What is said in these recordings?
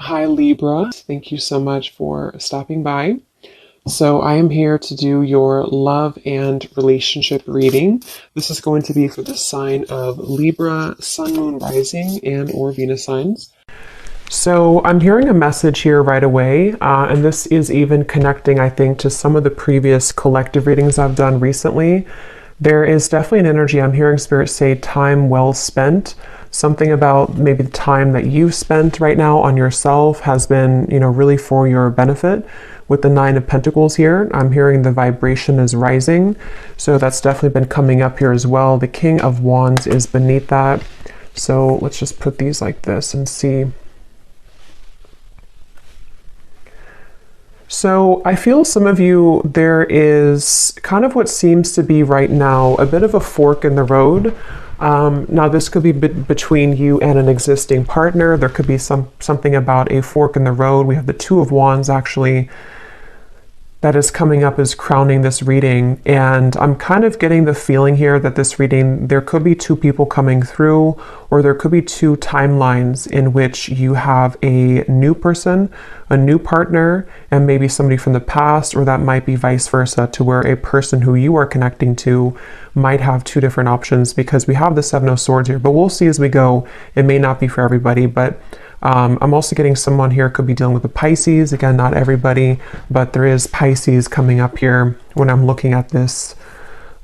Hi Libra, thank you so much for stopping by. So I am here to do your love and relationship reading. This is going to be for the sign of Libra, Sun, Moon, Rising, and or Venus signs. So I'm hearing a message here right away, and this is even connecting, I think, to some of the previous collective readings I've done recently. There is definitely an energy. I'm hearing Spirit say time well spent. Something about maybe the time that you've spent right now on yourself has been, really for your benefit. With the Nine of Pentacles here, I'm hearing the vibration is rising. So that's definitely been coming up here as well. The King of Wands is beneath that. So let's just put these like this and see. So I feel some of you, there is kind of what seems to be right now a bit of a fork in the road. Now this could be between you and an existing partner. There could be something about a fork in the road. We have the Two of Wands actually that is coming up as crowning this reading. And I'm kind of getting the feeling here that this reading, there could be two people coming through, or there could be two timelines in which you have a new person, a new partner, and maybe somebody from the past, or that might be vice versa, to where a person who you are connecting to might have two different options, because we have the Seven of Swords here, but we'll see as we go. It may not be for everybody, but I'm also getting someone here could be dealing with the Pisces. Again, not everybody, but there is Pisces coming up here when I'm looking at this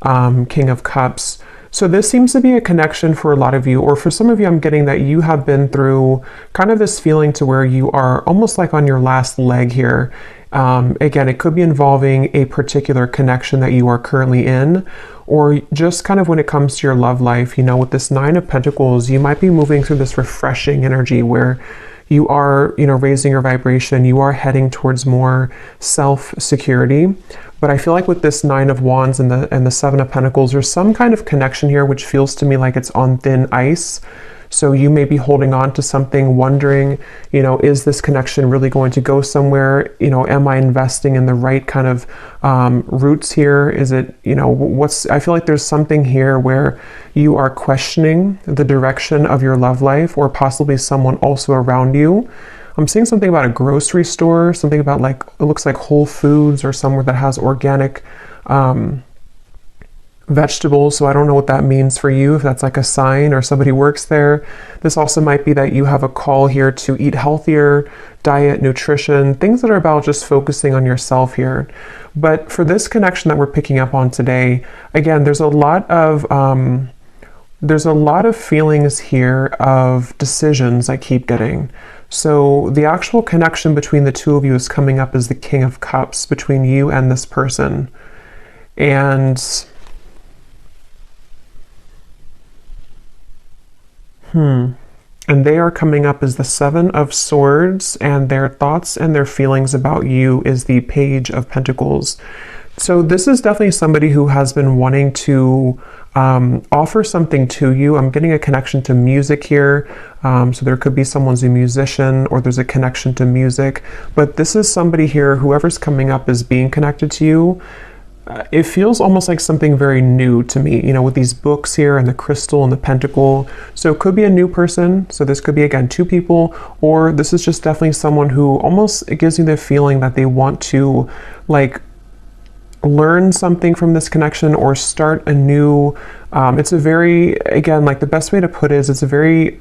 King of Cups. So this seems to be a connection for a lot of you, or for some of you, I'm getting that you have been through kind of this feeling to where you are almost like on your last leg here. Again, it could be involving a particular connection that you are currently in, or just kind of when it comes to your love life, with this Nine of Pentacles, you might be moving through this refreshing energy where you are, raising your vibration, you are heading towards more self-security. But I feel like with this Nine of Wands and the Seven of Pentacles, there's some kind of connection here which feels to me like it's on thin ice. So you may be holding on to something, wondering, is this connection really going to go somewhere? Am I investing in the right kind of roots here? Is it, I feel like there's something here where you are questioning the direction of your love life, or possibly someone also around you. I'm seeing something about a grocery store, something about it looks like Whole Foods, or somewhere that has organic vegetables. So I don't know what that means for you, if that's like a sign or somebody works there. This also might be that you have a call here to eat healthier, diet, nutrition, things that are about just focusing on yourself here. But for this connection that we're picking up on today, again, there's a lot of feelings here of decisions I keep getting. So the actual connection between the two of you is coming up as the King of Cups between you and this person. And and they are coming up as the Seven of Swords, and their thoughts and their feelings about you is the Page of Pentacles. So this is definitely somebody who has been wanting to offer something to you. I'm getting a connection to music here. So there could be someone's a musician, or there's a connection to music. But this is somebody here, whoever's coming up as being connected to you. It feels almost like something very new to me, with these books here and the crystal and the pentacle. So it could be a new person. So this could be, again, two people, or this is just definitely someone who almost, it gives me the feeling that they want to learn something from this connection, or start a new, it's a very, again, the best way to put it is it's a very,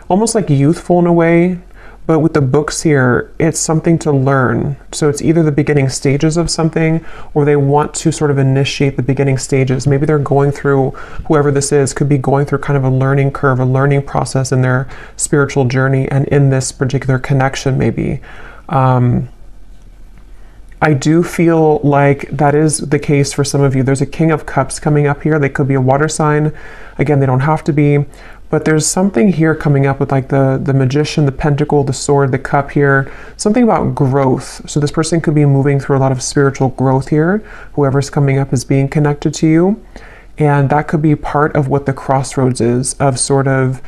almost like youthful in a way. But with the books here, it's something to learn. So it's either the beginning stages of something, or they want to sort of initiate the beginning stages. Maybe they're going through, whoever this is, could be going through kind of a learning curve, a learning process in their spiritual journey, and in this particular connection maybe. I do feel like that is the case for some of you. There's a King of Cups coming up here. They could be a water sign. Again, they don't have to be. But there's something here coming up with the Magician, the Pentacle, the Sword, the Cup here. Something about growth. So this person could be moving through a lot of spiritual growth here. Whoever's coming up is being connected to you. And that could be part of what the crossroads is, of sort of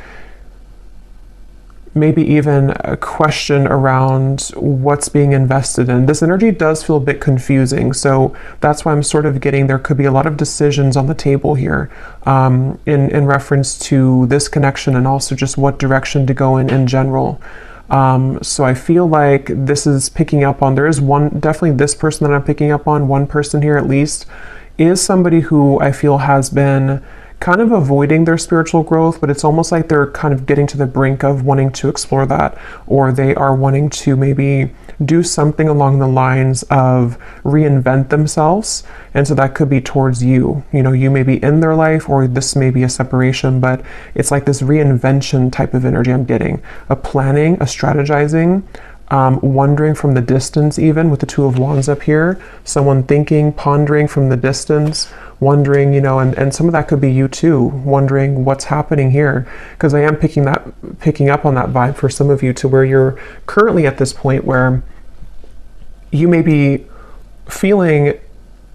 maybe even a question around what's being invested in. This energy does feel a bit confusing, so that's why I'm sort of getting there could be a lot of decisions on the table here in reference to this connection, and also just what direction to go in general. So I feel like this is picking up on, there is one, definitely this person that I'm picking up on, one person here at least, is somebody who I feel has been kind of avoiding their spiritual growth, but it's almost like they're kind of getting to the brink of wanting to explore that, or they are wanting to maybe do something along the lines of reinvent themselves. And so that could be towards you. You know, you may be in their life, or this may be a separation, but it's like this reinvention type of energy I'm getting. A planning, a strategizing, wondering from the distance, even with the Two of Wands up here. Someone thinking, pondering from the distance, wondering, you know, and some of that could be you too, wondering what's happening here. Because I am picking up on that vibe for some of you, to where you're currently at this point where you may be feeling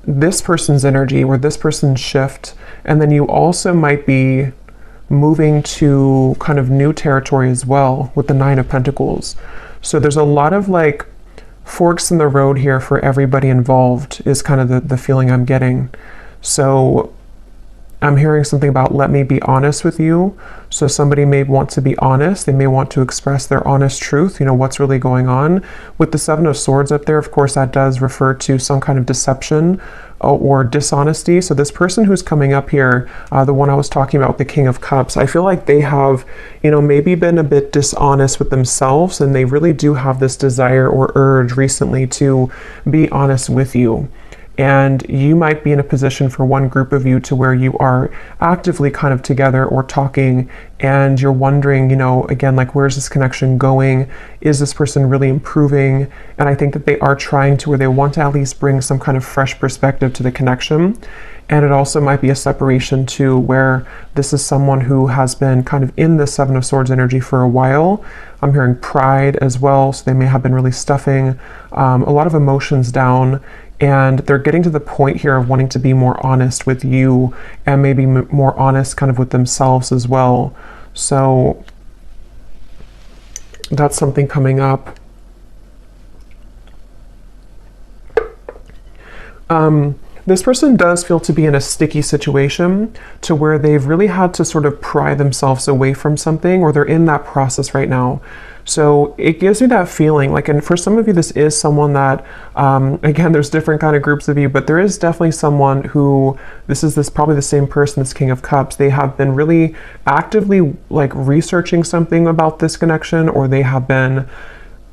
this person's energy or this person's shift, and then you also might be moving to kind of new territory as well with the Nine of Pentacles. So there's a lot of like forks in the road here for everybody involved, is kind of the feeling I'm getting. So I'm hearing something about, let me be honest with you. So somebody may want to be honest. They may want to express their honest truth, you know, what's really going on. With the Seven of Swords up there, of course, that does refer to some kind of deception or dishonesty. So this person who's coming up here, the one I was talking about, the King of Cups, I feel like they have, you know, maybe been a bit dishonest with themselves, and they really do have this desire or urge recently to be honest with you. And you might be in a position for one group of you to where you are actively kind of together or talking, and you're wondering, you know, again, like, where's this connection going? Is this person really improving? And I think that they are trying to, or they want to at least bring some kind of fresh perspective to the connection. And it also might be a separation too, where this is someone who has been kind of in the Seven of Swords energy for a while. I'm hearing pride as well. So they may have been really stuffing a lot of emotions down. And they're getting to the point here of wanting to be more honest with you, and maybe more honest kind of with themselves as well. So that's something coming up. This person does feel to be in a sticky situation, to where they've really had to sort of pry themselves away from something, or they're in that process right now. So it gives me that feeling like, and for some of you, this is someone that, again, there's different kind of groups of you, but there is definitely someone who, this is probably the same person, this King of Cups. They have been really actively like researching something about this connection, or they have been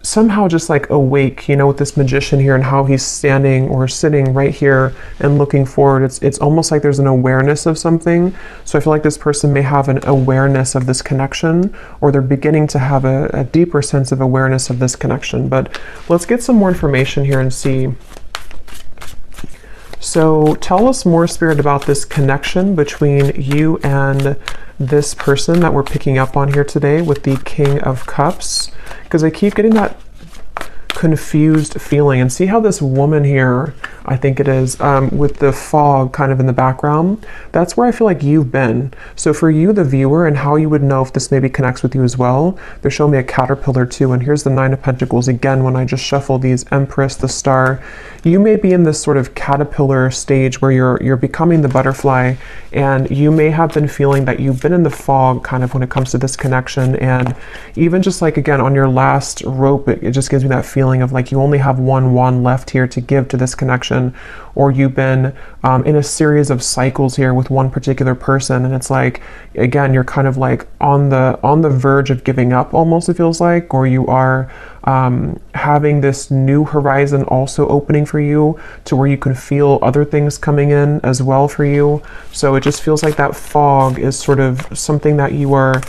somehow just like awake, you know, with this Magician here and how he's standing or sitting right here and looking forward. It's almost like there's an awareness of something. So I feel like this person may have an awareness of this connection, or they're beginning to have a deeper sense of awareness of this connection. But let's get some more information here and see. So tell us more, Spirit, about this connection between you and this person that we're picking up on here today with the King of Cups, because I keep getting that confused feeling. And see how this woman here, I think it is, with the fog kind of in the background, that's where I feel like you've been. So for you, the viewer, and how you would know if this maybe connects with you as well, they're showing me a caterpillar too, and here's the Nine of Pentacles again. When I just shuffle these, Empress, the Star, you may be in this sort of caterpillar stage where you're becoming the butterfly, and you may have been feeling that you've been in the fog kind of when it comes to this connection. And even just like, again, on your last rope, it just gives me that feeling of like you only have one wand left here to give to this connection, or you've been in a series of cycles here with one particular person, and it's like, again, you're kind of like on the verge of giving up almost, it feels like, or you are having this new horizon also opening for you, to where you can feel other things coming in as well for you. So it just feels like that fog is sort of something that you are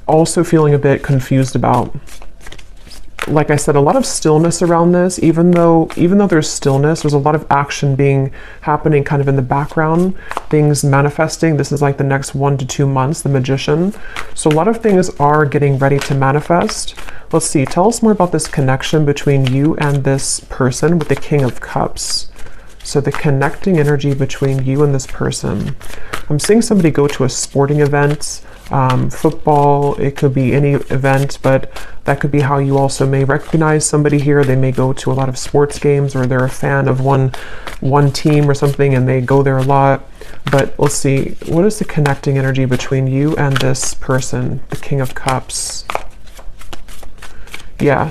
also feeling a bit confused about. Like I said, a lot of stillness around this. Even though there's stillness, there's a lot of action happening kind of in the background, things manifesting. This is like the next 1 to 2 months, the Magician. So a lot of things are getting ready to manifest. Let's see, tell us more about this connection between you and this person with the King of Cups. So the connecting energy between you and this person. I'm seeing somebody go to a sporting event, football, it could be any event, but that could be how you also may recognize somebody here. They may go to a lot of sports games, or they're a fan of one team or something, and they go there a lot. But let's see, what is the connecting energy between you and this person, the King of Cups? yeah,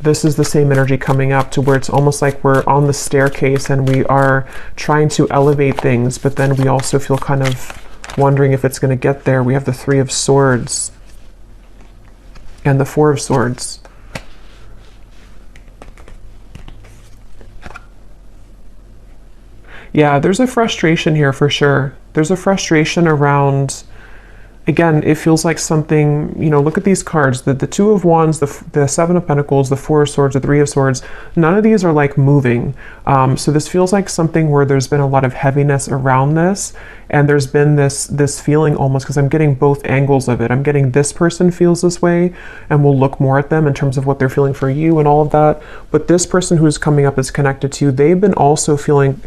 this is the same energy coming up to where it's almost like we're on the staircase and we are trying to elevate things, but then we also feel kind of wondering if it's going to get there. We have the Three of Swords and the Four of Swords. Yeah, there's a frustration here for sure. There's a frustration around, again, it feels like something, you know, look at these cards, the Two of Wands, the Seven of Pentacles, the Four of Swords, the Three of Swords. None of these are like moving. So this feels like something where there's been a lot of heaviness around this. And there's been this feeling almost, because I'm getting both angles of it. I'm getting this person feels this way, and we'll look more at them in terms of what they're feeling for you and all of that. But this person who's coming up is connected to you. They've been also feeling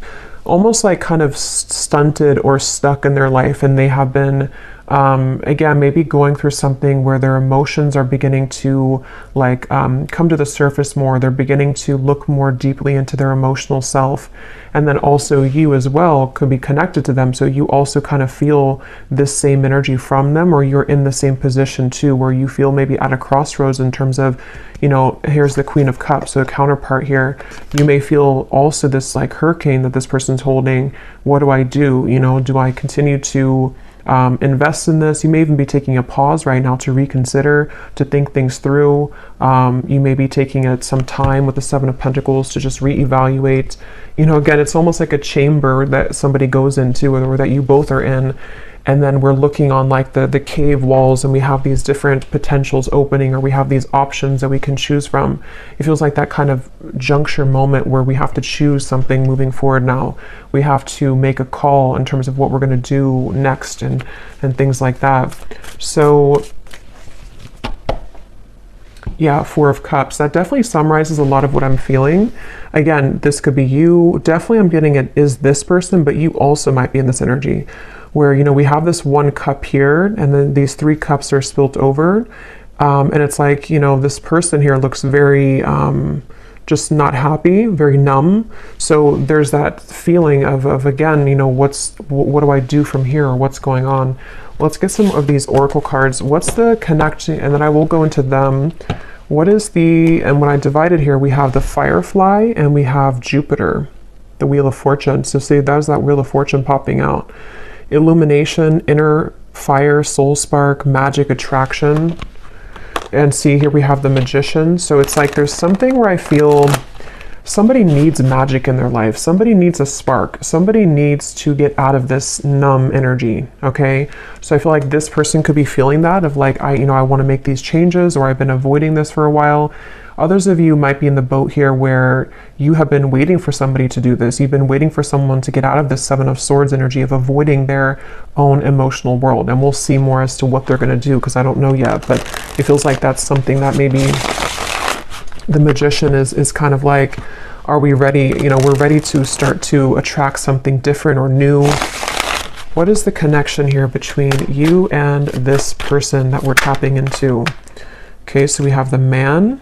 almost like kind of stunted or stuck in their life, and they have been again, maybe going through something where their emotions are beginning to like come to the surface more. They're beginning to look more deeply into their emotional self. And then also you as well could be connected to them. So you also kind of feel this same energy from them, or you're in the same position too, where you feel maybe at a crossroads in terms of, you know, here's the Queen of Cups, so a counterpart here. You may feel also this like hurricane that this person's holding. What do I do? You know, do I continue to invest in this? You may even be taking a pause right now to reconsider, to think things through. You may be taking some time with the Seven of Pentacles to just reevaluate. You know, again, it's almost like a chamber that somebody goes into, or that you both are in. And then we're looking on like the cave walls, and we have these different potentials opening, or we have these options that we can choose from. It feels like that kind of juncture moment where we have to choose something moving forward now. We have to make a call in terms of what we're going to do next, and things like that. So yeah, Four of Cups. That definitely summarizes a lot of what I'm feeling. Again, this could be you. Definitely I'm getting it is this person, but you also might be in this energy where, you know, we have this one cup here, and then these three cups are spilt over. And it's like, you know, this person here looks very just not happy, very numb. So there's that feeling of again, you know, what do I do from here, or what's going on? Let's get some of these oracle cards. What's the connection? And then I will go into them. What is and when I divide it here, we have the Firefly and we have Jupiter, the Wheel of Fortune. So see, there's that Wheel of Fortune popping out. Illumination, inner fire, soul spark, magic, attraction. And see, here we have the Magician. So it's like there's something where I feel somebody needs magic in their life. Somebody needs a spark. Somebody needs to get out of this numb energy, okay? So I feel like this person could be feeling that of like, I want to make these changes, or I've been avoiding this for a while. Others of you might be in the boat here where you have been waiting for somebody to do this. You've been waiting for someone to get out of this Seven of Swords energy of avoiding their own emotional world. And we'll see more as to what they're going to do, because I don't know yet. But it feels like that's something that maybe the Magician is kind of like, are we ready? You know, we're ready to start to attract something different or new. What is the connection here between you and this person that we're tapping into? Okay, so we have the Man.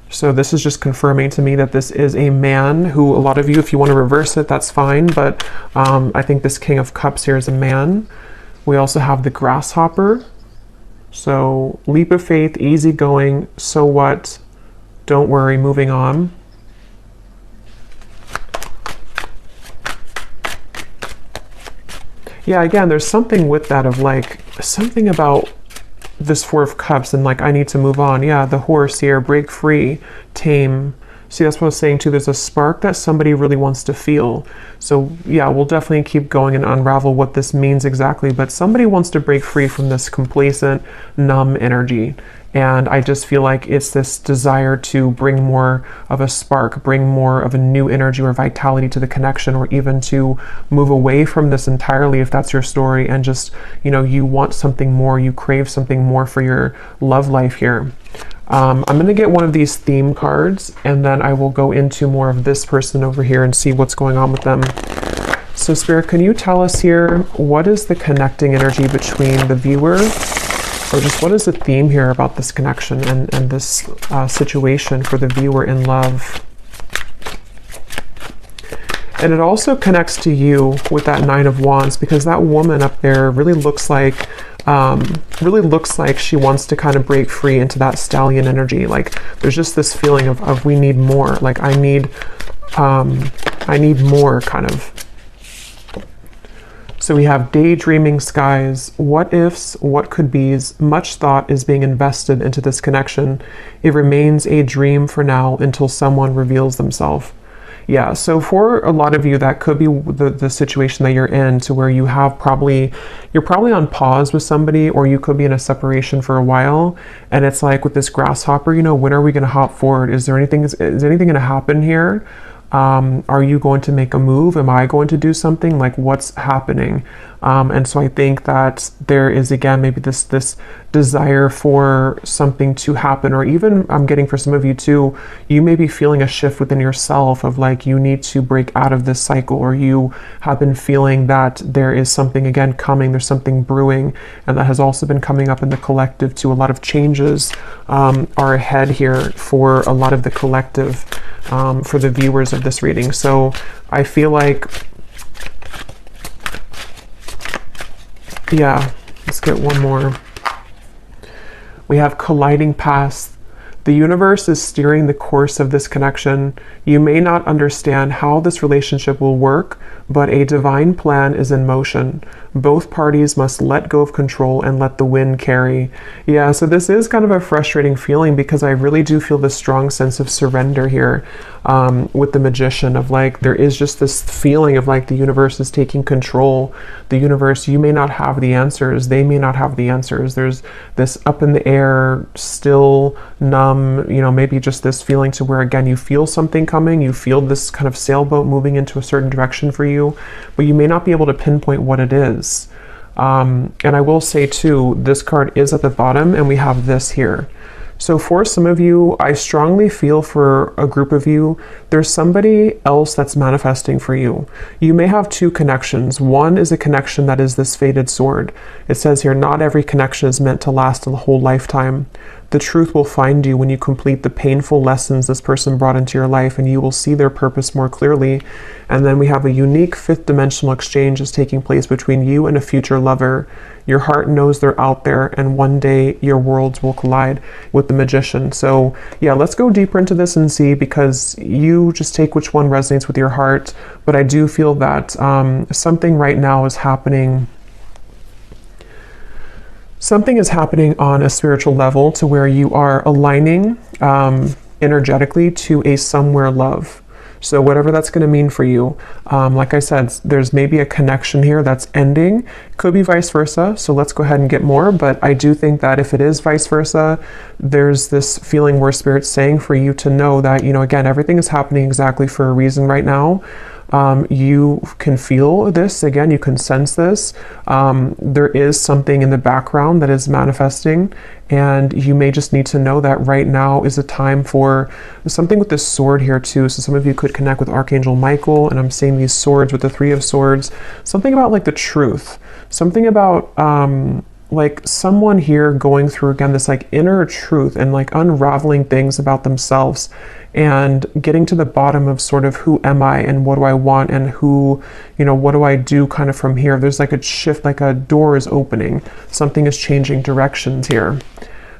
So this is just confirming to me that this is a man who, a lot of you, if you want to reverse it, that's fine. But I think this King of Cups here is a man. We also have the Grasshopper. So leap of faith, easygoing, so what? Don't worry, moving on. Yeah, again, there's something with that of like, something about this Four of Cups and like, I need to move on. Yeah, the Horse here, break free, tame. See, that's what I was saying too. There's a spark that somebody really wants to feel. So yeah, we'll definitely keep going and unravel what this means exactly. But somebody wants to break free from this complacent, numb energy. And I just feel like it's this desire to bring more of a spark, bring more of a new energy or vitality to the connection, or even to move away from this entirely if that's your story, and just, you know, you want something more, you crave something more for your love life here. I'm going to get one of these theme cards, and then I will go into more of this person over here and see what's going on with them. So Spirit, can you tell us here, what is the connecting energy between the viewer, or just what is the theme here about this connection and this situation for the viewer in love? And it also connects to you with that Nine of Wands, because that woman up there really looks like really looks like she wants to kind of break free into that stallion energy. Like there's just this feeling of we need more. Like I need more kind of. So we have daydreaming skies, what ifs, what could be's, much thought is being invested into this connection. It remains a dream for now until someone reveals themselves. Yeah, so for a lot of you, that could be the situation that you're in, to where you have you're probably on pause with somebody, or you could be in a separation for a while. And it's like with this grasshopper, you know, when are we going to hop forward? Is anything going to happen here? Are you going to make a move? Am I going to do something? Like what's happening? And so I think that there is, again, maybe this desire for something to happen, or even I'm getting for some of you too, you may be feeling a shift within yourself of like, you need to break out of this cycle, or you have been feeling that there is something again coming, there's something brewing, and that has also been coming up in the collective too. A lot of changes are ahead here for a lot of the collective, for the viewers of this reading. So I feel like, yeah, let's get one more. We have colliding paths. The universe is steering the course of this connection. You may not understand how this relationship will work, but a divine plan is in motion. Both parties must let go of control and let the wind carry. Yeah, so this is kind of a frustrating feeling, because I really do feel this strong sense of surrender here with the Magician, of like, there is just this feeling of like the universe is taking control. The universe, you may not have the answers, they may not have the answers. There's this up in the air, still, numb, you know, maybe just this feeling to where, again, you feel something coming, you feel this kind of sailboat moving into a certain direction for you, but you may not be able to pinpoint what it is. And I will say too, this card is at the bottom, and we have this here. So for some of you, I strongly feel for a group of you, there's somebody else that's manifesting for you. You may have two connections. One is a connection that is this fated sword. It says here, not every connection is meant to last a whole lifetime. The truth will find you when you complete the painful lessons this person brought into your life, and you will see their purpose more clearly. And then we have a unique fifth dimensional exchange is taking place between you and a future lover. Your heart knows they're out there, and one day your worlds will collide with the Magician. So yeah, let's go deeper into this and see, because you just take which one resonates with your heart. But I do feel that something right now is happening. Something is happening on a spiritual level, to where you are aligning energetically to a somewhere love. So whatever that's going to mean for you, like I said, there's maybe a connection here that's ending. Could be vice versa. So let's go ahead and get more. But I do think that if it is vice versa, there's this feeling where Spirit's saying for you to know that, you know, again, everything is happening exactly for a reason right now. You can feel this, again, you can sense this. There is something in the background that is manifesting, and you may just need to know that right now is a time for something with this sword here too. So some of you could connect with Archangel Michael, and I'm seeing these swords with the Three of Swords. Something about like the truth, something about like someone here going through, again, this like inner truth and like unraveling things about themselves and getting to the bottom of sort of who am I and what do I want, and who, you know, what do I do kind of from here. There's like a shift, like a door is opening, something is changing directions here.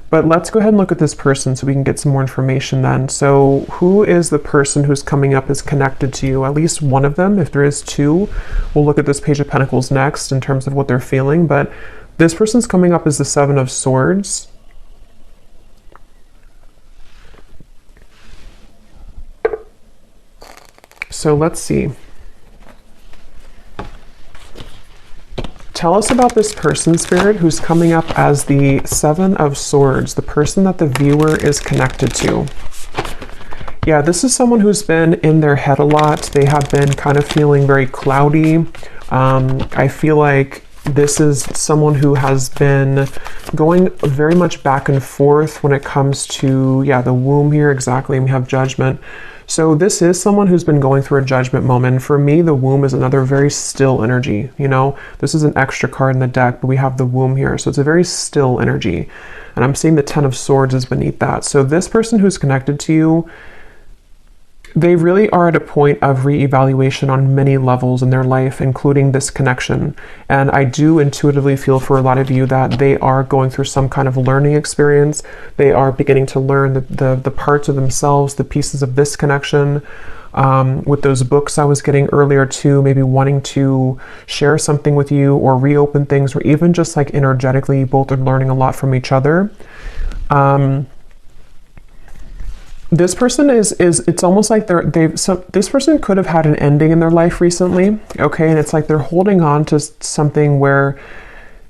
But let's go ahead and look at this person so we can get some more information then. So who is the person who's coming up as connected to you? At least one of them. If there is two, we'll look at this Page of Pentacles next in terms of what they're feeling. But this person's coming up as the Seven of Swords. So let's see. Tell us about this person, Spirit, who's coming up as the Seven of Swords, the person that the viewer is connected to. Yeah, this is someone who's been in their head a lot. They have been kind of feeling very cloudy. I feel like this is someone who has been going very much back and forth when it comes to, yeah, the womb here, exactly, and we have Judgment. So this is someone who's been going through a judgment moment. For me, the womb is another very still energy. You know, this is an extra card in the deck, but we have the womb here. So it's a very still energy. And I'm seeing the Ten of Swords is beneath that. So this person who's connected to you, They really are at a point of reevaluation on many levels in their life, including this connection. And I do intuitively feel for a lot of you that they are going through some kind of learning experience. They are beginning to learn the parts of themselves, the pieces of this connection. With those books I was getting earlier too, maybe wanting to share something with you or reopen things, or even just like energetically, you both are learning a lot from each other. This person it's almost like this person could have had an ending in their life recently, okay? And it's like they're holding on to something where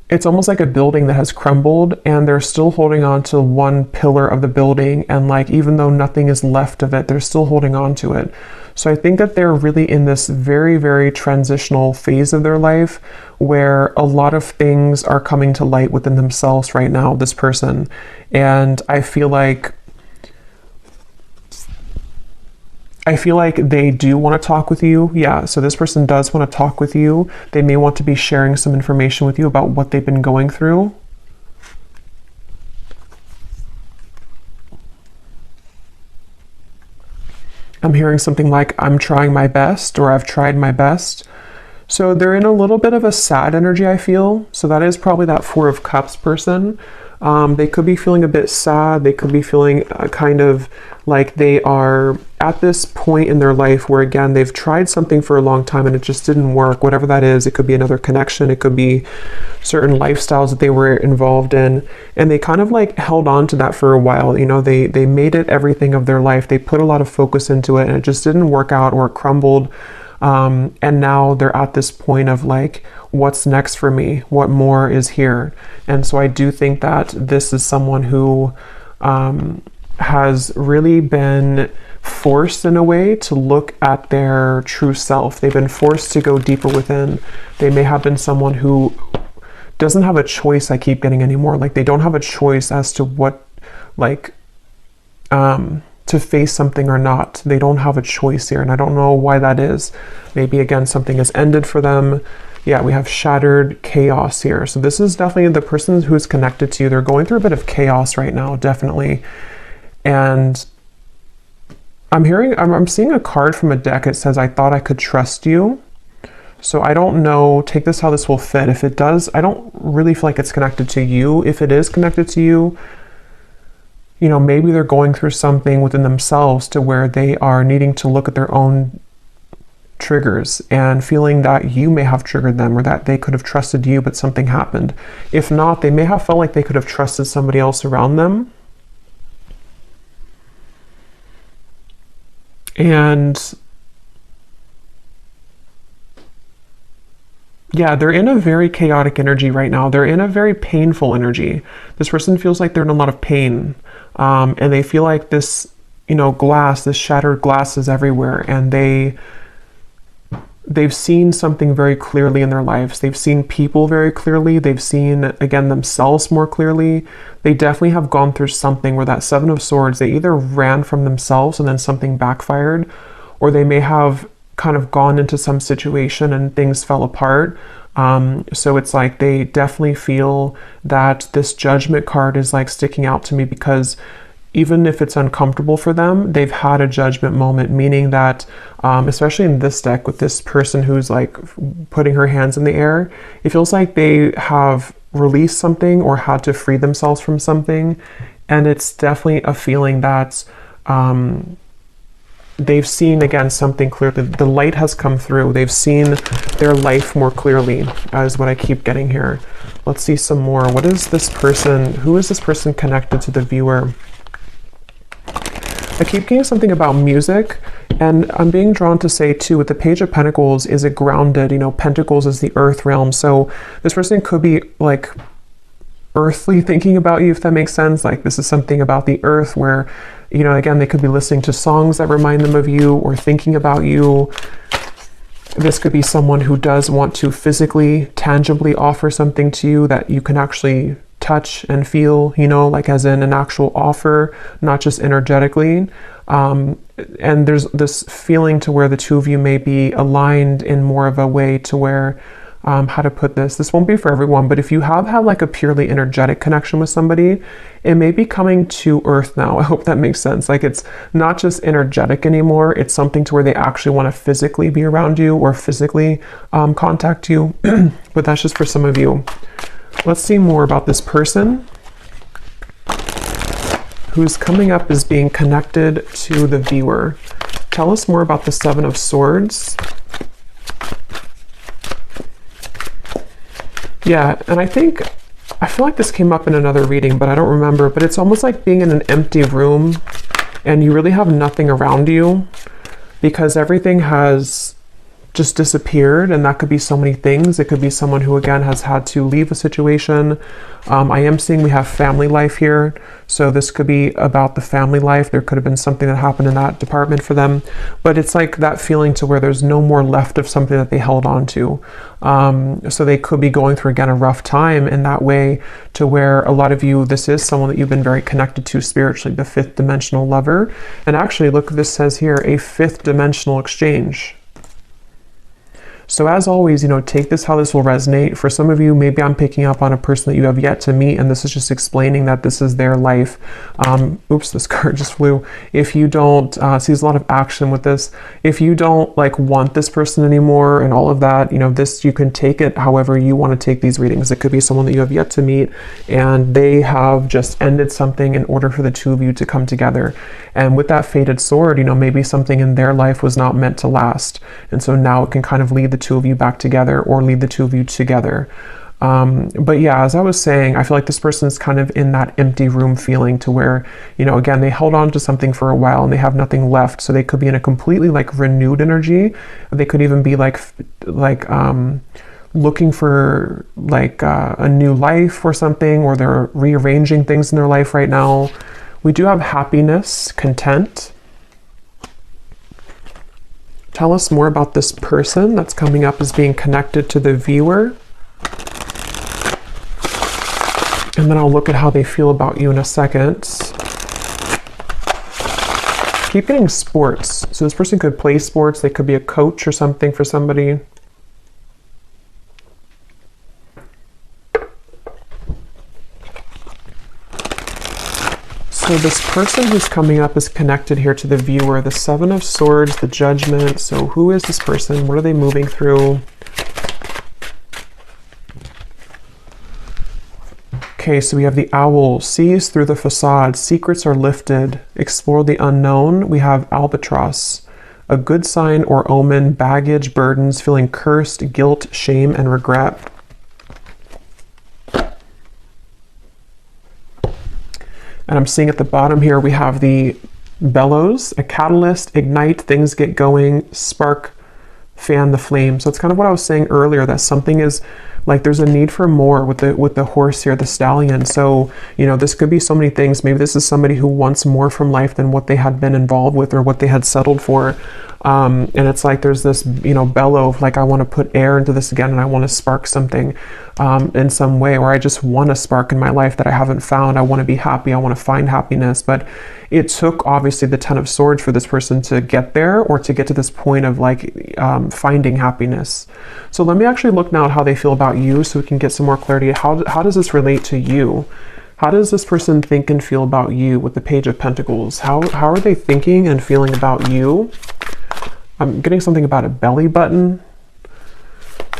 it's almost like a building that has crumbled, and they're still holding on to one pillar of the building, and like even though nothing is left of it, they're still holding on to it. So I think that they're really in this very, very transitional phase of their life where a lot of things are coming to light within themselves right now, this person. And I feel like they do want to talk with you. Yeah, so this person does want to talk with you. They may want to be sharing some information with you about what they've been going through. I'm hearing something like, I'm trying my best, or I've tried my best. So they're in a little bit of a sad energy, I feel. So that is probably that Four of Cups person. They could be feeling a bit sad. They could be feeling kind of like they are at this point in their life where, again, they've tried something for a long time and it just didn't work. Whatever that is, it could be another connection. It could be certain lifestyles that they were involved in. And they kind of like held on to that for a while. You know, they made it everything of their life. They put a lot of focus into it and it just didn't work out, or it crumbled. And now they're at this point of like, what's next for me? What more is here? And so I do think that this is someone who has really been forced in a way to look at their true self. They've been forced to go deeper within. They may have been someone who doesn't have a choice, I keep getting anymore. Like they don't have a choice as to what, like, to face something or not. They don't have a choice here, and I don't know why that is. Maybe again something has ended for them. Yeah, we have shattered chaos here. So this is definitely the person who's connected to you. They're going through a bit of chaos right now, definitely. And I'm seeing a card from a deck. It says, I thought I could trust you. So I don't know, take this how this will fit. If it does, I don't really feel like it's connected to you. If it is connected to you, you know, maybe they're going through something within themselves to where they are needing to look at their own triggers and feeling that you may have triggered them, or that they could have trusted you, but something happened. If not, they may have felt like they could have trusted somebody else around them. And yeah, they're in a very chaotic energy right now. They're in a very painful energy. This person feels like they're in a lot of pain. And they feel like this, you know, this shattered glass is everywhere. And they've seen something very clearly in their lives. They've seen people very clearly. They've seen, again, themselves more clearly. They definitely have gone through something where that Seven of Swords, they either ran from themselves and then something backfired, or they may have kind of gone into some situation and things fell apart. So it's like they definitely feel that this Judgment card is like sticking out to me, because even if it's uncomfortable for them, they've had a judgment moment, meaning that, especially in this deck with this person who's like putting her hands in the air, it feels like they have released something or had to free themselves from something. And it's definitely a feeling that they've seen, again, something clearly. The light has come through. They've seen their life more clearly, is what I keep getting here. Let's see some more. What is this person? Who is this person connected to the viewer? I keep getting something about music, and I'm being drawn to say too, with the Page of Pentacles, is it grounded? You know, Pentacles is the earth realm. So this person could be like earthly thinking about you, if that makes sense. Like this is something about the earth where, you know, again, they could be listening to songs that remind them of you or thinking about you. This could be someone who does want to physically, tangibly offer something to you that you can actually touch and feel, you know, like as in an actual offer, not just energetically. And there's this feeling to where the two of you may be aligned in more of a way to where how to put this. This won't be for everyone, but if you have had like a purely energetic connection with somebody, it may be coming to earth now. I hope that makes sense. Like it's not just energetic anymore. It's something to where they actually want to physically be around you or physically contact you. But that's just for some of you. Let's see more about this person who's coming up as being connected to the viewer. Tell us more about the Seven of Swords. Yeah, and I feel like this came up in another reading, but I don't remember. But it's almost like being in an empty room and you really have nothing around you because everything has just disappeared, and that could be so many things. It could be someone who again has had to leave a situation. I am seeing we have family life here, so this could be about the family life. There could have been something that happened in that department for them, but it's like that feeling to where there's no more left of something that they held on to. So they could be going through again a rough time in that way, to where a lot of you, this is someone that you've been very connected to spiritually, the fifth dimensional lover. And actually look, this says here, a fifth dimensional exchange. So as always, you know, take this how this will resonate. For some of you, maybe I'm picking up on a person that you have yet to meet, and this is just explaining that this is their life. Oops, this card just flew. If you don't, see there's a lot of action with this. If you don't like want this person anymore and all of that, you know, this, you can take it however you want to take these readings. It could be someone that you have yet to meet and they have just ended something in order for the two of you to come together. And with that fated sword, you know, maybe something in their life was not meant to last. And so now it can kind of lead the two of you back together or lead the two of you together. But yeah, as I was saying, I feel like this person is kind of in that empty room feeling, to where, you know, again, they held on to something for a while and they have nothing left. So they could be in a completely like renewed energy. They could even be like looking for like a new life or something, or they're rearranging things in their life right now. We do have happiness, content. Tell us more about this person that's coming up as being connected to the viewer. And then I'll look at how they feel about you in a second. Keep getting sports. So this person could play sports. They could be a coach or something for somebody. So this person who's coming up is connected here to the viewer, the Seven of Swords, the Judgment. So who is this person? What are they moving through? Okay, so we have the Owl, sees through the facade, secrets are lifted, explore the unknown. We have Albatross, a good sign or omen, baggage, burdens, feeling cursed, guilt, shame, and regret. And I'm seeing at the bottom here, we have the bellows, a catalyst, ignite, things get going, spark, fan the flame. So it's kind of what I was saying earlier, that something is like, there's a need for more with the horse here, the stallion. So, you know, this could be so many things. Maybe this is somebody who wants more from life than what they had been involved with or what they had settled for. And it's like there's this, you know, bellow of like, I want to put air into this again, and I want to spark something in some way, or I just want a spark in my life that I haven't found. I want to be happy. I want to find happiness. But it took obviously the Ten of Swords for this person to get there, or to get to this point of like finding happiness. So let me actually look now at how they feel about you, so we can get some more clarity. How does this relate to you? How does this person think and feel about you with the Page of Pentacles? How are they thinking and feeling about you? I'm getting something about a belly button.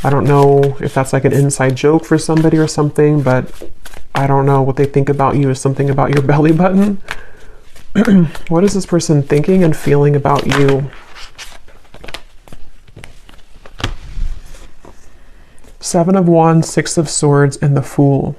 I don't know if that's like an inside joke for somebody or something, but I don't know what they think about you is something about your belly button. What is this person thinking and feeling about you? Seven of Wands, Six of Swords, and the Fool.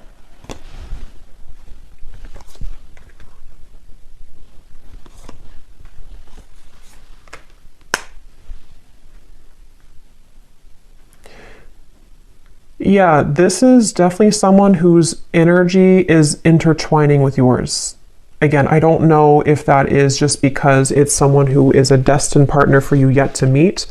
Yeah, this is definitely someone whose energy is intertwining with yours. Again, I don't know if that is just because it's someone who is a destined partner for you yet to meet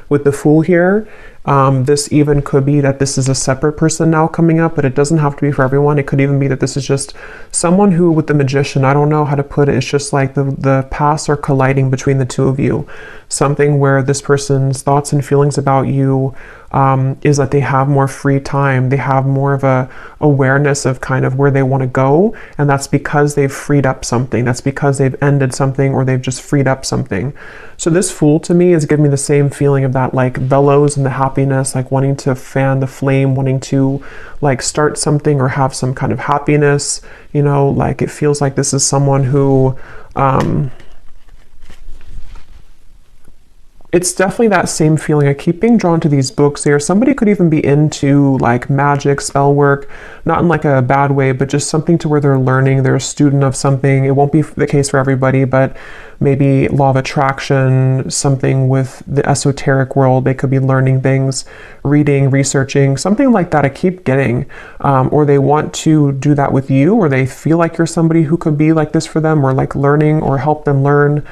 with the Fool here. This even could be that this is a separate person now coming up, but it doesn't have to be for everyone. It could even be that this is just someone who, with the Magician, I don't know how to put it. It's just like the paths are colliding between the two of you. Something where this person's thoughts and feelings about you is that they have more free time. They have more of a awareness of kind of where they want to go. And that's because they've freed up something. That's because they've ended something, or they've just freed up something. So this Fool to me is giving me the same feeling of that like bellows and the happiness, like wanting to fan the flame, wanting to like start something or have some kind of happiness, you know, like it feels like this is someone who, it's definitely that same feeling. I keep being drawn to these books here. Somebody could even be into like magic, spell work, not in like a bad way, but just something to where they're learning, they're a student of something. It won't be the case for everybody, but maybe law of attraction, something with the esoteric world. They could be learning things, reading, researching, something like that. I keep getting, or they want to do that with you, or they feel like you're somebody who could be like this for them, or like learning or help them learn,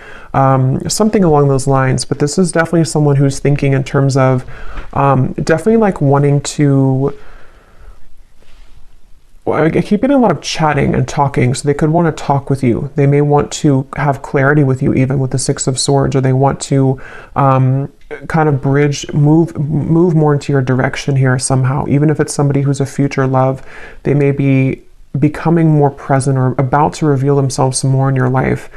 something along those lines. But this is definitely someone who's thinking in terms of definitely like wanting to, I keep getting a lot of chatting and talking, so they could want to talk with you. They may want to have clarity with you, even with the Six of Swords, or they want to kind of bridge, move more into your direction here somehow. Even if it's somebody who's a future love, they may be becoming more present or about to reveal themselves some more in your life.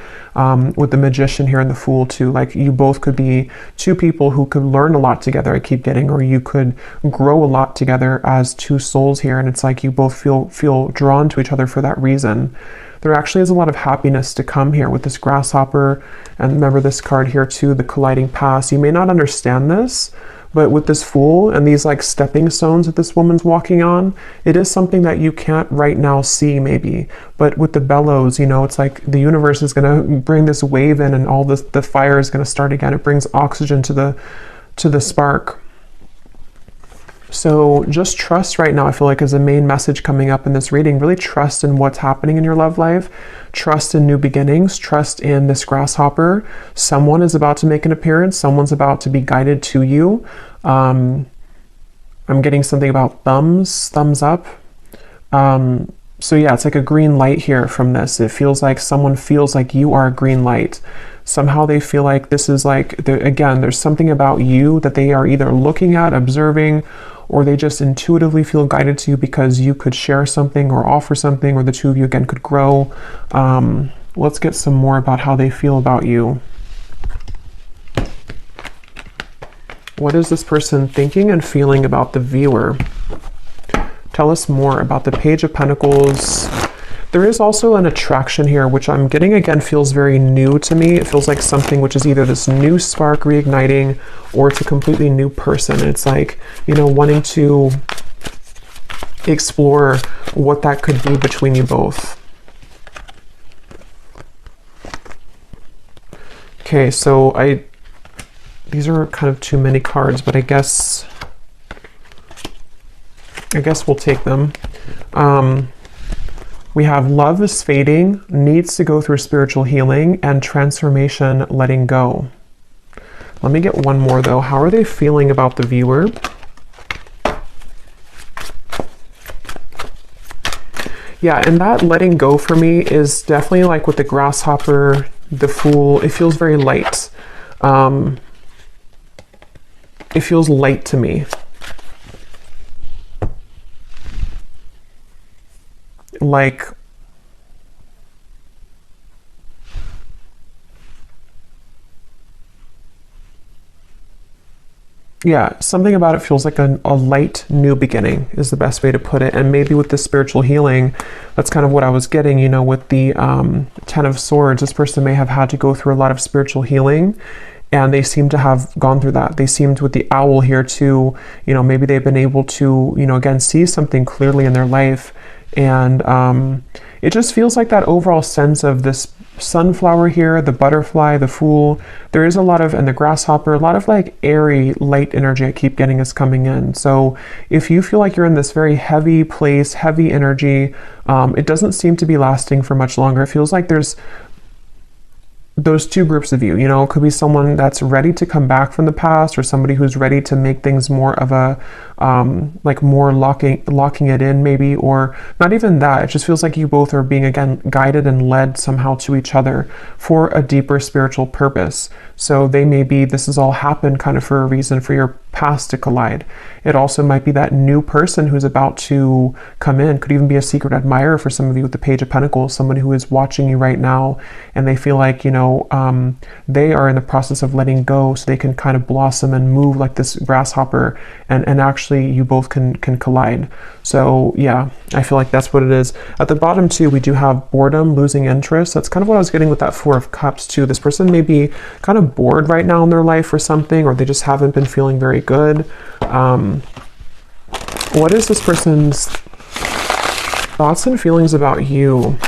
With the Magician here and the Fool too, like you both could be two people who could learn a lot together, I keep getting, or you could grow a lot together as two souls here, and it's like you both feel drawn to each other for that reason. There actually is a lot of happiness to come here with this Grasshopper, and remember this card here too, the colliding past. You may not understand this, but with this Fool and these like stepping stones that this woman's walking on, it is something that you can't right now see maybe. But with the bellows, you know, it's like the universe is going to bring this wave in, and all this, the fire is going to start again. It brings oxygen to the spark. So just trust right now, I feel like, is the main message coming up in this reading. Really trust in what's happening in your love life. Trust in new beginnings. Trust in this Grasshopper. Someone is about to make an appearance. Someone's about to be guided to you. I'm getting something about thumbs up. So yeah, it's like a green light here from this. It feels like someone feels like you are a green light. Somehow they feel like this is like, again, there's something about you that they are either looking at, observing, or they just intuitively feel guided to you because you could share something or offer something, or the two of you again could grow. Let's get some more about how they feel about you. What is this person thinking and feeling about the viewer? Tell us more about the Page of Pentacles. There is also an attraction here, which I'm getting again feels very new to me. It feels like something which is either this new spark reigniting, or it's a completely new person. It's like, you know, wanting to explore what that could be between you both. Okay, so these are kind of too many cards, but I guess we'll take them. We have love is fading, needs to go through spiritual healing, and transformation, letting go. Let me get one more though. How are they feeling about the viewer? Yeah, and that letting go for me is definitely like with the Grasshopper, the Fool. It feels very light. It feels light to me. Like, yeah, something about it feels like a light new beginning is the best way to put it. And maybe with the spiritual healing, that's kind of what I was getting, you know, with the Ten of Swords. This person may have had to go through a lot of spiritual healing, and they seem to have gone through that. They seemed with the Owl here to, you know, maybe they've been able to, you know, again, see something clearly in their life. And it just feels like that overall sense of this sunflower here, the butterfly, the Fool. There is a lot of, and the Grasshopper, a lot of like airy, light energy I keep getting is coming in. So if you feel like you're in this very heavy place, heavy energy, it doesn't seem to be lasting for much longer. It feels like there's those two groups of you, you know, it could be someone that's ready to come back from the past, or somebody who's ready to make things more of a like more locking it in maybe, or not even that. It just feels like you both are being, again, guided and led somehow to each other for a deeper spiritual purpose. So this has all happened kind of for a reason, for your past to collide. It also might be that new person who's about to come in, could even be a secret admirer for some of you with the Page of Pentacles, someone who is watching you right now, and they feel like, they are in the process of letting go so they can kind of blossom and move like this grasshopper, and actually you both can collide. So yeah, I feel like that's what it is. At the bottom too, we do have boredom, losing interest. That's kind of what I was getting with that Four of Cups too. This person may be kind of bored right now in their life or something, or they just haven't been feeling very good. What is this person's thoughts and feelings about you?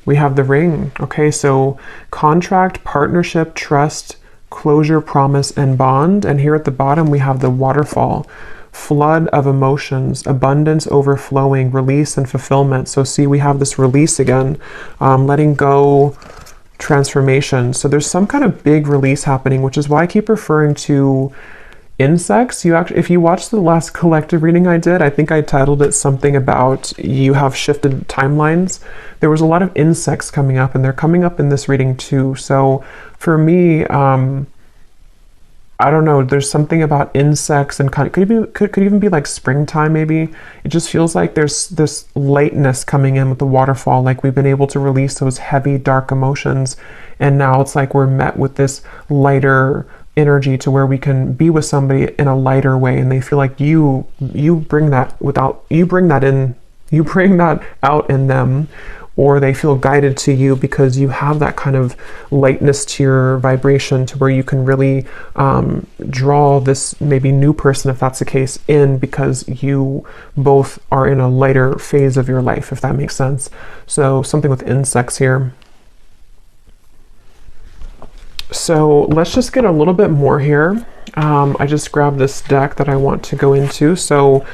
We have the Ring. Okay, so contract, partnership, trust, closure, promise, and bond. And here at the bottom, we have the Waterfall. Flood of emotions, abundance, overflowing, release, and fulfillment. So see, we have this release again, letting go, transformation. So there's some kind of big release happening, which is why I keep referring to insects. If you watched the last collective reading I did, I think I titled it something about you have shifted timelines. There was a lot of insects coming up, and they're coming up in this reading too. So for me, I don't know, there's something about insects, and could even be like springtime maybe. It just feels like there's this lightness coming in with the waterfall, like we've been able to release those heavy, dark emotions, and now it's like we're met with this lighter energy to where we can be with somebody in a lighter way, and they feel like you bring that out in them, or they feel guided to you because you have that kind of lightness to your vibration, to where you can really draw this maybe new person, if that's the case, in, because you both are in a lighter phase of your life, if that makes sense. So something with insects here. So let's just get a little bit more here. I just grabbed this deck that I want to go into. So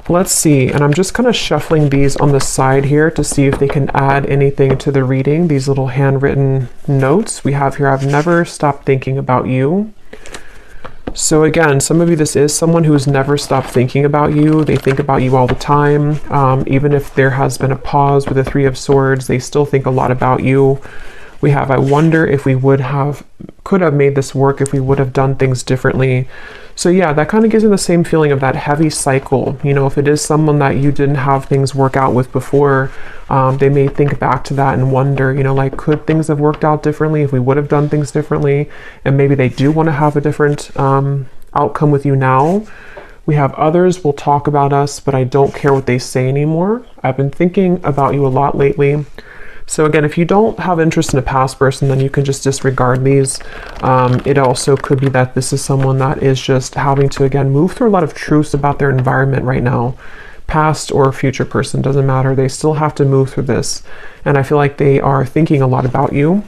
let's see, and I'm just kind of shuffling these on the side here to see if they can add anything to the reading. These little handwritten notes we have here. I've never stopped thinking about you. So again, some of you, this is someone who's never stopped thinking about you. They think about you all the time. Even if there has been a pause with the Three of Swords, they still think a lot about you. We have, I wonder if we could have made this work if we would have done things differently. So yeah, that kind of gives you the same feeling of that heavy cycle. If it is someone that you didn't have things work out with before, they may think back to that and wonder, like, could things have worked out differently if we would have done things differently? And maybe they do want to have a different outcome with you now. We have others will talk about us, but I don't care what they say anymore. I've been thinking about you a lot lately. So again, if you don't have interest in a past person, then you can just disregard these. It also could be that this is someone that is just having to, again, move through a lot of truths about their environment right now. Past or future person, doesn't matter. They still have to move through this. And I feel like they are thinking a lot about you.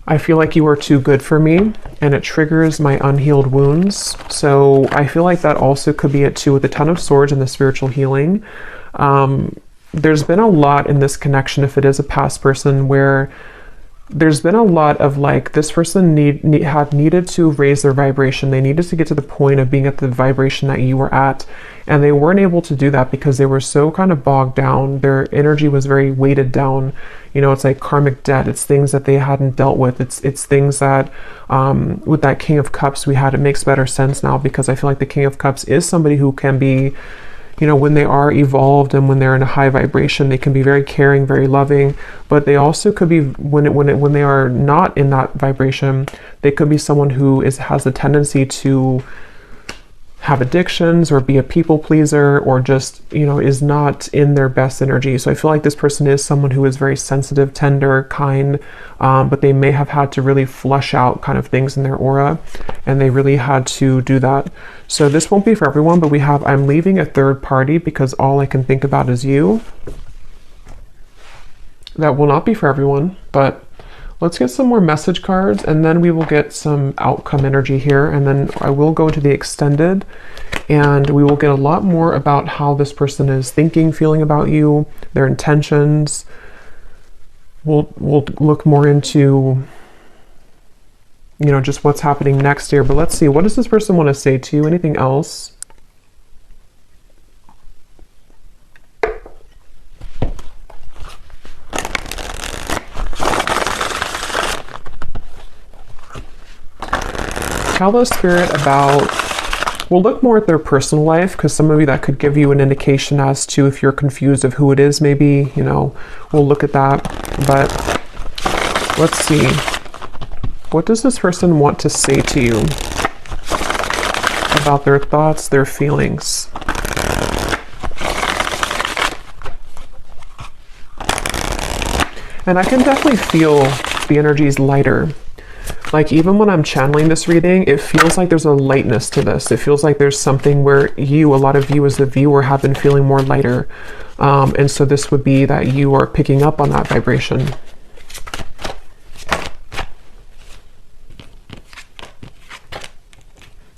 I feel like you are too good for me, and it triggers my unhealed wounds. So I feel like that also could be it too, with the Ten of Swords and the spiritual healing. There's been a lot in this connection, if it is a past person, where there's been a lot of like, this person had needed to raise their vibration. They needed to get to the point of being at the vibration that you were at, and they weren't able to do that because they were so kind of bogged down. Their energy was very weighted down. It's like karmic debt. It's things that they hadn't dealt with. It's things that with that King of Cups we had, it makes better sense now, because I feel like the King of Cups is somebody who can be, when they are evolved and when they're in a high vibration, they can be very caring, very loving, but they also could be, when they are not in that vibration, they could be someone who has a tendency to have addictions or be a people pleaser, or just, is not in their best energy. So I feel like this person is someone who is very sensitive, tender, kind, but they may have had to really flush out kind of things in their aura, and they really had to do that. So this won't be for everyone, but we have, I'm leaving a third party because all I can think about is you. That will not be for everyone, but let's get some more message cards, and then we will get some outcome energy here, and then I will go to the extended, and we will get a lot more about how this person is thinking, feeling about you, their intentions. We'll look more into you know, just what's happening next here. But let's see, what does this person want to say to you? Anything else? Tell the spirit about, we'll look more at their personal life, because some of you, that could give you an indication as to if you're confused of who it is, maybe, you know, we'll look at that. But let's see, what does this person want to say to you about their thoughts, their feelings? And I can definitely feel the energies lighter. Like, even when I'm channeling this reading, it feels like there's a lightness to this. It feels like there's something where you, a lot of you as the viewer, have been feeling more lighter. And so this would be that you are picking up on that vibration.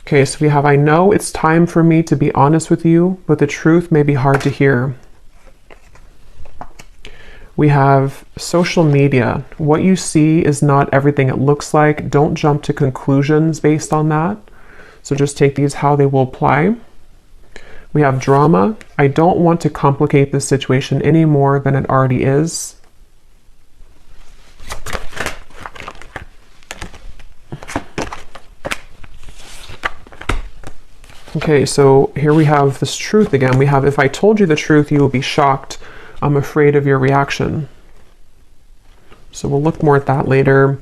Okay, so we have, I know it's time for me to be honest with you, but the truth may be hard to hear. We have social media. What you see is not everything it looks like. Don't jump to conclusions based on that. So just take these how they will apply. We have drama. I don't want to complicate this situation any more than it already is. Okay, so here we have this truth again. We have, if I told you the truth, you will be shocked. I'm afraid of your reaction. So we'll look more at that later.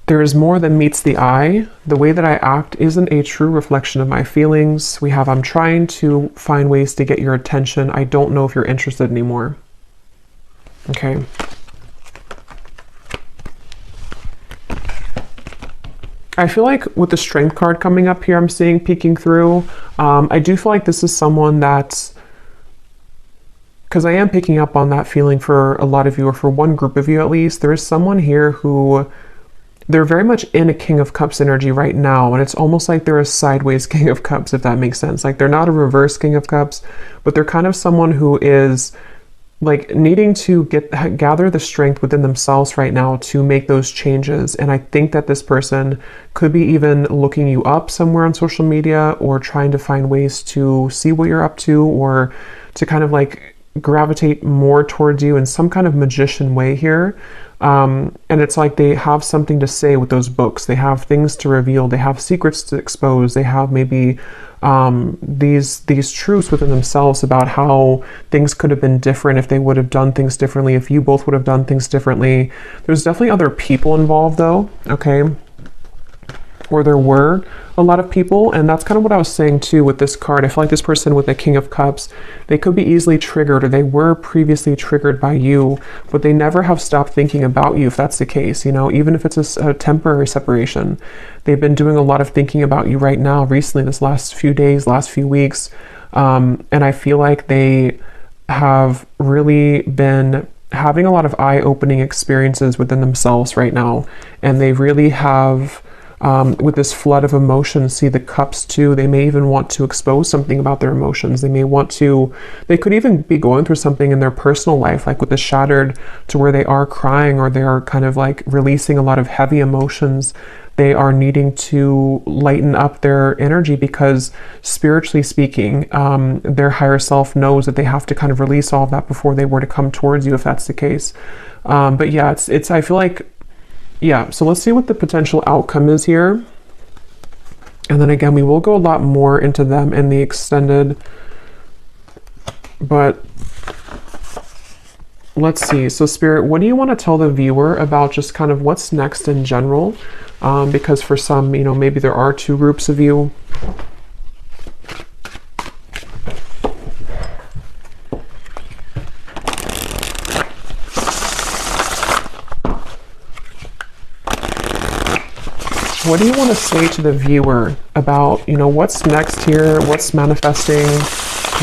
There is more than meets the eye. The way that I act isn't a true reflection of my feelings. We have, I'm trying to find ways to get your attention. I don't know if you're interested anymore. Okay. I feel like with the Strength card coming up here, I'm seeing peeking through. I do feel like this is someone that's, because I am picking up on that feeling for a lot of you, or for one group of you at least. There is someone here who, they're very much in a King of Cups energy right now, and it's almost like they're a sideways King of Cups, if that makes sense. Like, they're not a reverse King of Cups, but they're kind of someone who is like needing to gather the strength within themselves right now to make those changes. And I think that this person could be even looking you up somewhere on social media, or trying to find ways to see what you're up to, or to kind of like gravitate more towards you in some kind of magician way here. And it's like they have something to say with those books. They have things to reveal. They have secrets to expose. They have maybe these truths within themselves about how things could have been different if they would have done things differently, if you both would have done things differently. There's definitely other people involved though, okay? Or there were a lot of people, and that's kind of what I was saying too with this card. I feel like this person with the King of Cups, they could be easily triggered, or they were previously triggered by you, but they never have stopped thinking about you, if that's the case, you know, even if it's a temporary separation. They've been doing a lot of thinking about you right now, recently, this last few days, last few weeks, and I feel like they have really been having a lot of eye-opening experiences within themselves right now, and they really have, with this flood of emotions, see the cups too. They may even want to expose something about their emotions. They may want to, they could even be going through something in their personal life, like with the Shattered, to where they are crying, or they are kind of like releasing a lot of heavy emotions. They are needing to lighten up their energy, because spiritually speaking, their higher self knows that they have to kind of release all of that before they were to come towards you, if that's the case. But yeah, it's I feel like, yeah, so let's see what the potential outcome is here. And then again, we will go a lot more into them in the extended, but let's see. So Spirit, what do you want to tell the viewer about just kind of what's next in general? Because for some, you know, maybe there are two groups of you. What do you want to say to the viewer about, you know, what's next here, what's manifesting,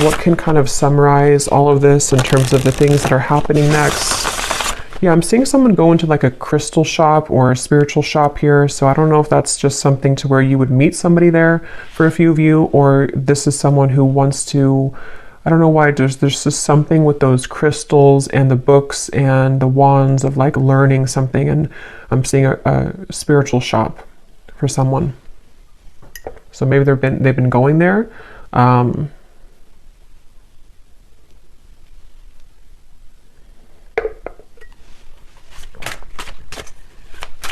what can kind of summarize all of this in terms of the things that are happening next? Yeah, I'm seeing someone go into like a crystal shop or a spiritual shop here, so I don't know if that's just something to where you would meet somebody there for a few of you, or this is someone who wants to I don't know why, there's just something with those crystals and the books and the wands of like learning something, and I'm seeing a spiritual shop for someone. So maybe they've been going there.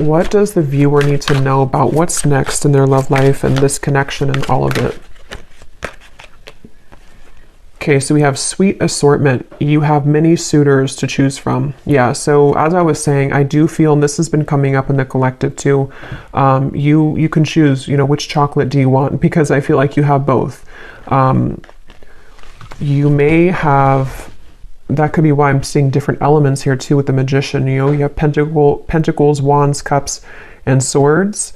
What does the viewer need to know about what's next in their love life and this connection and all of it? Okay, so we have sweet assortment. You have many suitors to choose from. Yeah, so as I was saying, I do feel, and this has been coming up in the collective too, you can choose, you know, which chocolate do you want, because I feel like you have both. You may have, that could be why I'm seeing different elements here too with the Magician. You know, you have pentacles, wands, cups, and swords.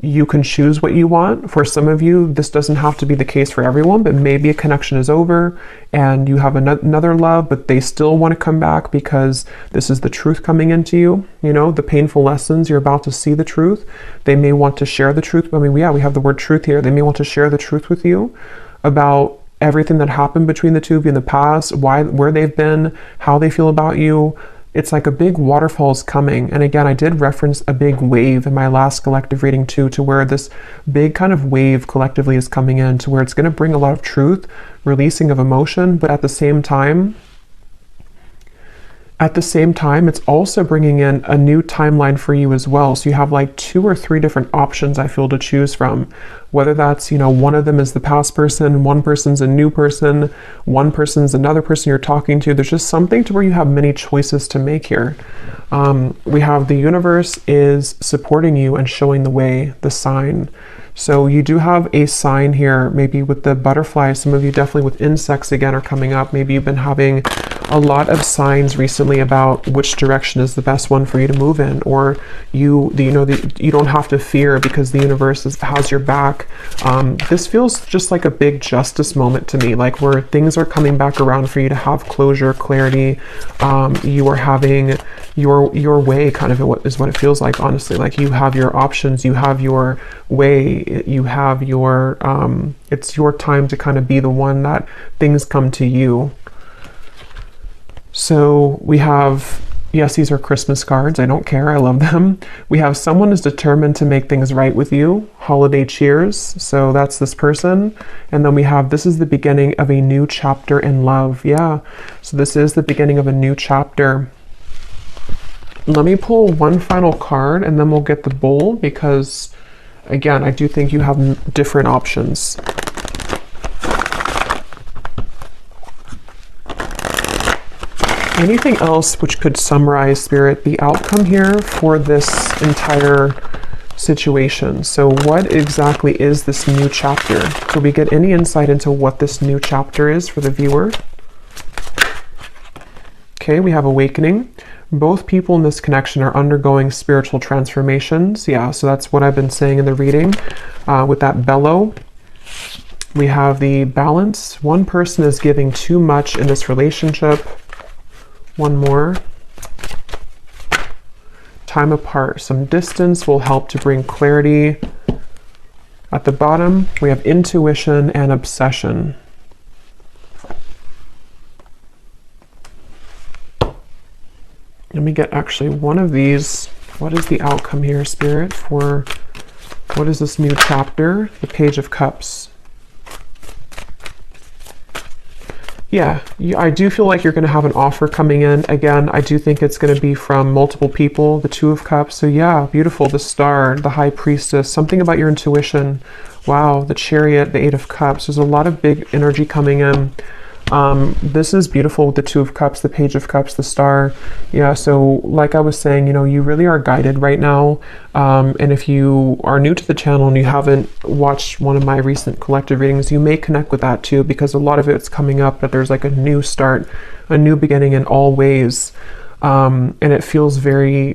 You can choose what you want. For some of you, this doesn't have to be the case for everyone, but maybe a connection is over and you have another love, but they still want to come back because this is the truth coming into you. You know, the painful lessons, you're about to see the truth. They may want to share the truth. I mean, yeah, we have the word truth here. They may want to share the truth with you about everything that happened between the two of you in the past, where they've been, how they feel about you. It's like a big waterfall is coming. And again, I did reference a big wave in my last collective reading too, to where this big kind of wave collectively is coming in, to where it's going to bring a lot of truth, releasing of emotion, but at the same time, it's also bringing in a new timeline for you as well. So you have like 2 or 3 different options, I feel, to choose from. Whether that's, you know, one of them is the past person, one person's a new person, one person's another person you're talking to. There's just something to where you have many choices to make here. We have the universe is supporting you and showing the way, the sign. So you do have a sign here, maybe with the butterfly. Some of you definitely with insects again are coming up. Maybe you've been having a lot of signs recently about which direction is the best one for you to move in, or you don't have to fear because the universe has your back. This feels just like a big justice moment to me, like where things are coming back around for you to have closure, clarity. You are having your way, kind of is what it feels like, honestly. Like you have your options, you have your way, you have your it's your time to kind of be the one that things come to you. So we have, yes, these are Christmas cards. I don't care. I love them. We have someone is determined to make things right with you. Holiday cheers. So that's this person. And then we have, this is the beginning of a new chapter in love. Yeah. So this is the beginning of a new chapter. Let me pull one final card and then we'll get the bowl, because again, I do think you have different options. Anything else which could summarize, Spirit, the outcome here for this entire situation? So what exactly is this new chapter? Could we get any insight into what this new chapter is for the viewer? Okay, we have awakening. Both people in this connection are undergoing spiritual transformations. Yeah, so that's what I've been saying in the reading with that bellow. We have the balance. One person is giving too much in this relationship. One more. Time apart. Some distance will help to bring clarity. At the bottom, we have intuition and obsession. Let me get actually one of these. What is the outcome here, Spirit, for what is this new chapter? The Page of Cups. Yeah, I do feel like you're going to have an offer coming in. Again, I do think it's going to be from multiple people, the Two of Cups. So yeah, beautiful. The Star, the High Priestess, something about your intuition. Wow, the Chariot, the Eight of Cups. There's a lot of big energy coming in. This is beautiful with the Two of Cups, the Page of Cups, the Star. Yeah, so like I was saying, you know, you really are guided right now. And if you are new to the channel and you haven't watched one of my recent collective readings, you may connect with that too, because a lot of it's coming up that there's like a new start, a new beginning in all ways. And it feels very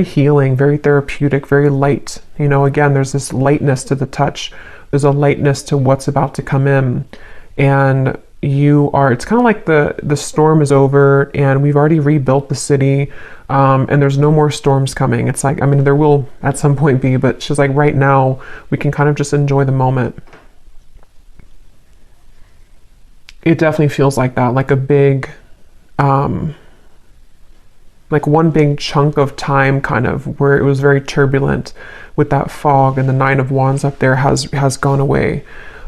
healing, very therapeutic, very light. You know, again, there's this lightness to the touch. There's a lightness to what's about to come in. And it's kind of like the storm is over and we've already rebuilt the city, and there's no more storms coming. It's like, I mean, there will at some point be, but it's just like right now we can kind of just enjoy the moment. It definitely feels like that, like a big, like one big chunk of time, kind of, where it was very turbulent with that fog, and the Nine of Wands up there has gone away.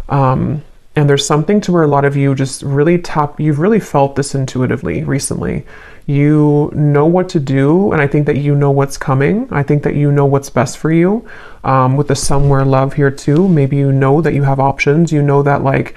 And there's something to where a lot of you just really you've really felt this intuitively recently. You know what to do, and I think that you know what's coming. I think that you know what's best for you. With the somewhere love here too, maybe you know that you have options. You know that, like,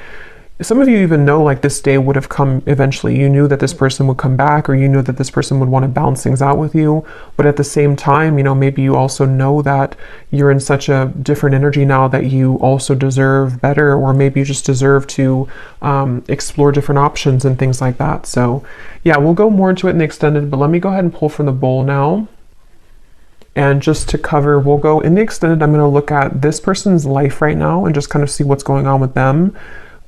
some of you even know, like, this day would have come eventually. You knew that this person would come back, or you knew that this person would want to balance things out with you. But at the same time, you know, maybe you also know that you're in such a different energy now that you also deserve better, or maybe you just deserve to explore different options and things like that. So yeah, we'll go more into it in the extended, but let me go ahead and pull from the bowl now. And just to cover, we'll go in the extended. I'm going to look at this person's life right now and just kind of see what's going on with them.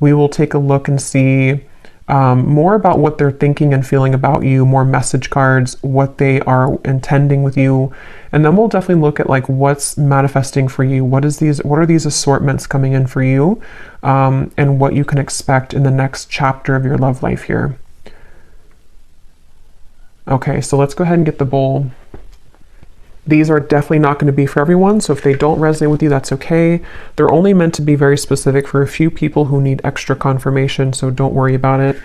We will take a look and see more about what they're thinking and feeling about you, more message cards, what they are intending with you. And then we'll definitely look at, like, what's manifesting for you. What are these assortments coming in for you, and what you can expect in the next chapter of your love life here. Okay, so let's go ahead and get the bowl. These are definitely not going to be for everyone, so if they don't resonate with you, that's okay. They're only meant to be very specific for a few people who need extra confirmation, so don't worry about it.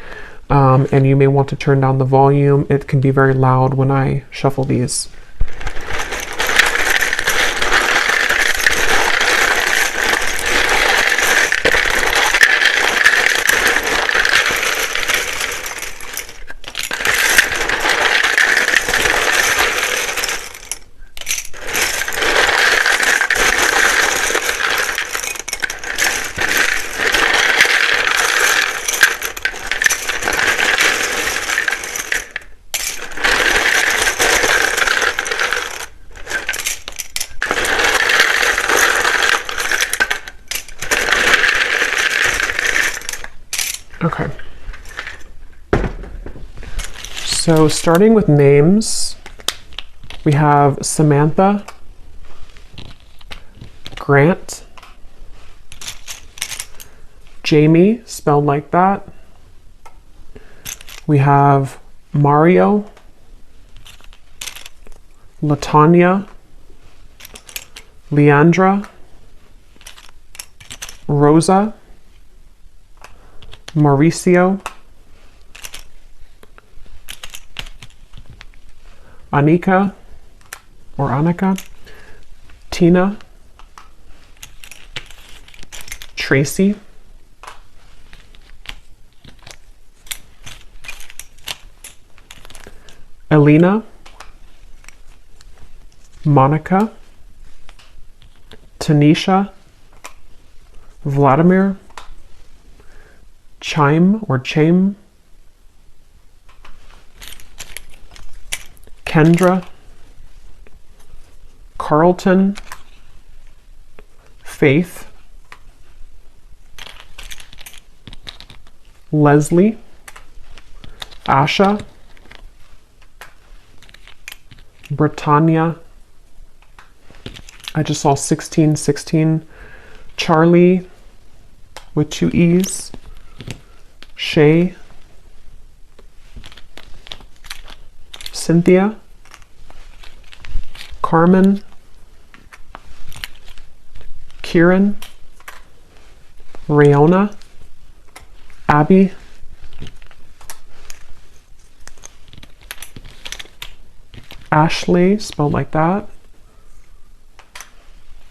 And you may want to turn down the volume. It can be very loud when I shuffle these. Okay. So starting with names, we have Samantha, Grant, Jamie, spelled like that. We have Mario, Latanya, Leandra, Rosa, Mauricio, Anika, or Annika, Tina, Tracy, Elena, Monica, Tanisha, Vladimir, Chime or Chaim, Kendra, Carlton, Faith, Leslie, Asha, Britannia, I just saw 1616, Charlie with 2 E's, Shay, Cynthia, Carmen, Kieran, Rayona, Abby, Ashley, spelled like that,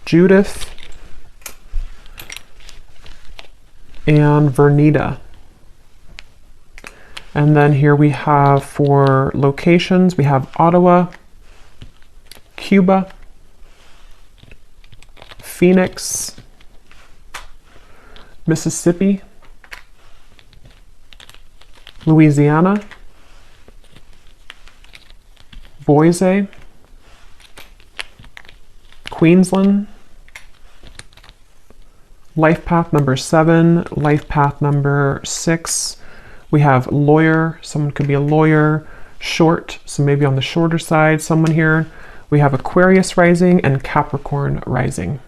Judith, and Vernita. And then here we have, for locations, we have Ottawa, Cuba, Phoenix, Mississippi, Louisiana, Boise, Queensland, life path number 7, life path number 6. We have lawyer, someone could be a lawyer, short, so maybe on the shorter side, someone here. We have Aquarius rising and Capricorn rising.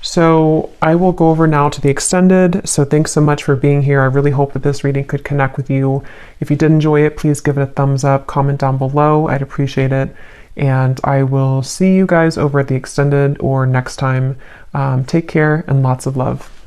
So I will go over now to the extended. So thanks so much for being here. I really hope that this reading could connect with you. If you did enjoy it, please give it a thumbs up, comment down below. I'd appreciate it. And I will see you guys over at the extended or next time. Take care and lots of love.